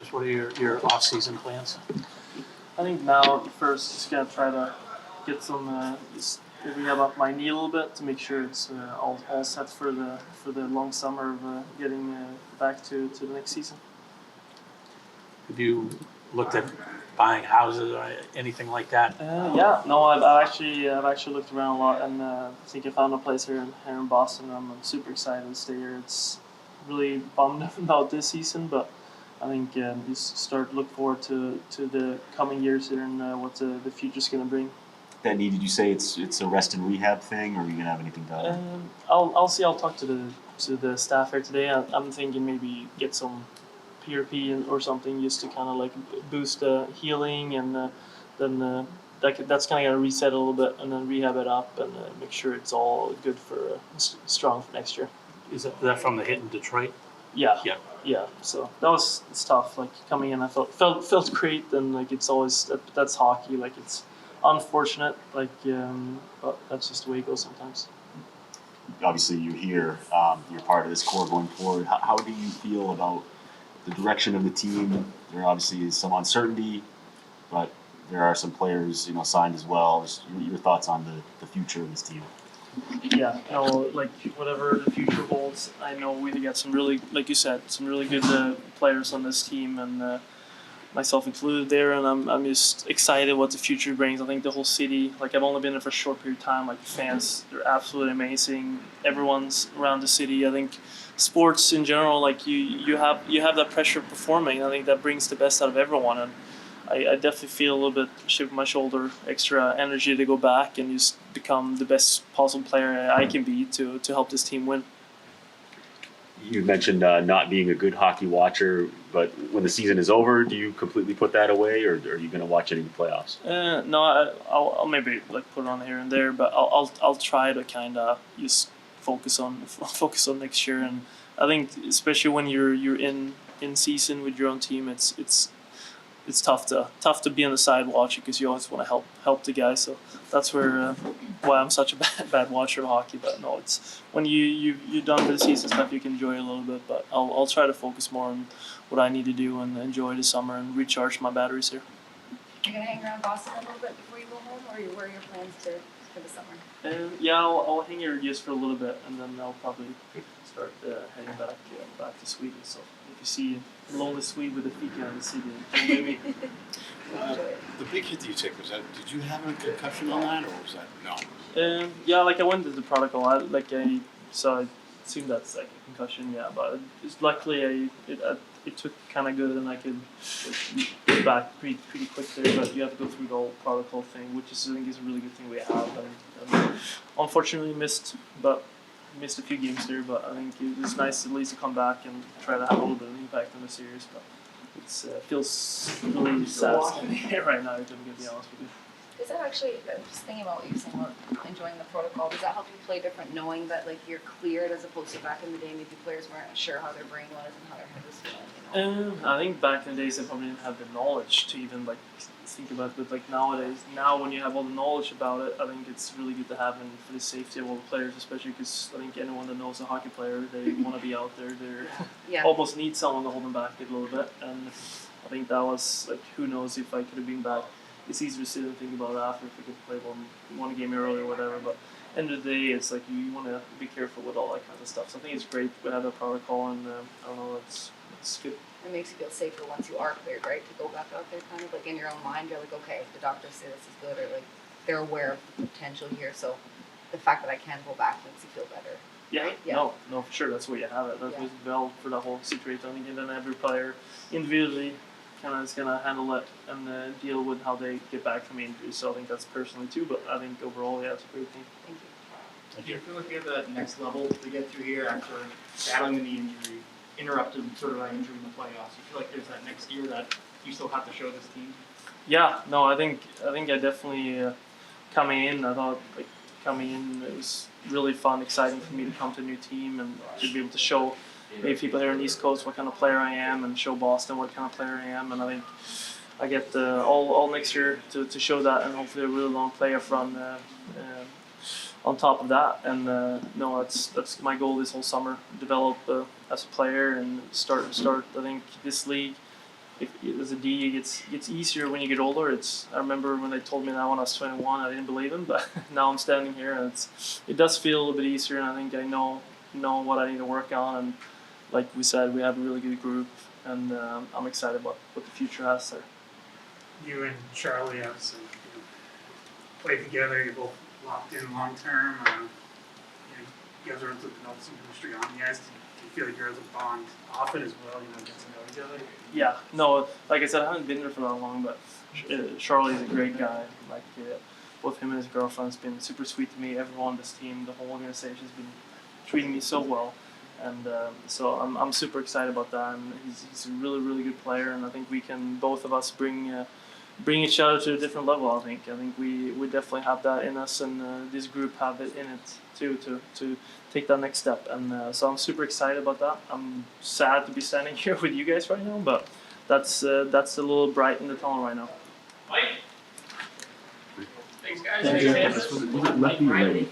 Hampus, what are your off-season plans? I think now first just gonna try to get some rehab up my knee a little bit to make sure it's all set for the long summer of getting back to the next season. Have you looked at buying houses or anything like that? Yeah, no, I've actually looked around a lot, and I think I found a place here in Boston. I'm super excited to stay here. It's really bummed about this season, but I think you start to look forward to the coming years here and what the future's going to bring. That knee, did you say it's a rest and rehab thing, or are you gonna have anything done? I'll see. I'll talk to the staff here today. I'm thinking maybe get some PRP or something just to kind of like boost healing, and then that's kind of gonna reset a little bit, and then rehab it up and make sure it's all good for strong for next year. Is that from the hit in Detroit? Yeah. Yeah. Yeah. So it's tough. Like coming in, I felt great, and like it's always that's hockey. Like it's unfortunate, like but that's just the way it goes sometimes. Obviously, you're here. You're part of this core going forward. How do you feel about the direction of the team? There obviously is some uncertainty, but there are some players, signed as well. Just your thoughts on the future of this team. Yeah, like whatever the future holds, I know we got some really, like you said, some really good players on this team, and myself included there, and I'm just excited what the future brings. I think the whole city, like I've only been there for a short period of time, like the fans, they're absolutely amazing. Everyone's around the city. I think sports in general, like you have that pressure of performing. I think that brings the best out of everyone, and I definitely feel a little bit chip on my shoulder, extra energy to go back and just become the best possible player I can be to help this team win. You mentioned not being a good hockey watcher, but when the season is over, do you completely put that away, or are you going to watch any of the playoffs? No, I'll maybe like put it on here and there, but I'll try to kind of just focus on next year. And I think especially when you're in season with your own team, it's tough to be on the side watching because you always want to help the guys. So that's where why I'm such a bad watcher of hockey. But no, it's when you're done with the season stuff, you can enjoy it a little bit. But I'll try to focus more on what I need to do and enjoy the summer and recharge my batteries here. You're gonna hang around Boston a little bit before you go home, or what are your plans for the summer? Yeah, I'll hang here just for a little bit, and then I'll probably start heading back to Sweden. So if you see a lonely Swede with a fika in the city, maybe. The big hit that you took, did you have a concussion on that, or was that no? Yeah, like I went into the protocol. I assumed that's like a concussion. Yeah, but luckily it took kind of good, and I could get back pretty quick there. But you have to go through the whole protocol thing, which I think is a really good thing we have. And unfortunately missed a few games there, but I think it was nice at least to come back and try to have a little bit of impact on the series. But it feels really sad right now, to be honest with you. Does that actually, I'm just thinking about what you're saying about enjoying the protocol, does that help you play different knowing that like you're cleared as opposed to back in the day maybe players weren't sure how their brain was and how their head was feeling, I think back in the days they probably didn't have the knowledge to even like think about it, but like nowadays, now when you have all the knowledge about it, I think it's really good to have, and for the safety of all the players, especially because I think anyone that knows a hockey player, they want to be out there. They almost need someone to hold them back a little bit, and I think that was like, who knows if I could have been back. It's easier to sit and think about it after if we could play one game earlier or whatever, but end of the day, it's like you want to be careful with all that kind of stuff. So I think it's great we have a protocol, and I don't know, it's good. It makes you feel safer once you are cleared, right? To go back out there, kind of like in your own mind, you're like, okay, the doctors say this is good, or like they're aware of the potential here. So the fact that I can go back makes you feel better. Yeah, right? No, for sure. That's where you have it. That was well for the whole situation. I think, and then every player individually kind of is going to handle it and deal with how they get back from injuries. So I think that's personally too, but I think overall, yeah, it's a great thing. Thank you. Do you feel like you have that next level to get through here after battling the knee injury, interrupted sort of that injury in the playoffs? You feel like there's that next year that you still have to show this team? Yeah, no, I think I definitely coming in. I thought like coming in, it was really fun, exciting for me to come to a new team and to be able to show maybe people here on the East Coast what kind of player I am, and show Boston what kind of player I am. And I think I get all next year to show that, and hopefully a really long playoff run on top of that. And no, that's my goal this whole summer: develop as a player and start. I think this league, as a D, it gets easier when you get older. I remember when they told me that when I was 21, I didn't believe them, but now I'm standing here and it does feel a little bit easier, and I think I know what I need to work on. And like we said, we have a really good group, and I'm excited about what the future has there. You and Charlie obviously played together. You're both locked in long term. You guys are into some chemistry on the ice. Do you feel like you're as a bond off it as well? Get to know each other. Yeah, no, like I said, I haven't been there for that long, but Charlie's a great guy. Like both him and his girlfriend's been super sweet to me. Everyone on this team, the whole organization's been treating me so well, and so I'm super excited about that. And he's a really, really good player, and I think we can, both of us, bring each other to a different level. I think we definitely have that in us, and this group have it in it too to take that next step. And so I'm super excited about that. I'm sad to be standing here with you guys right now, but that's a little bright in the tunnel right now. Thanks, guys. Was it lefty or righty?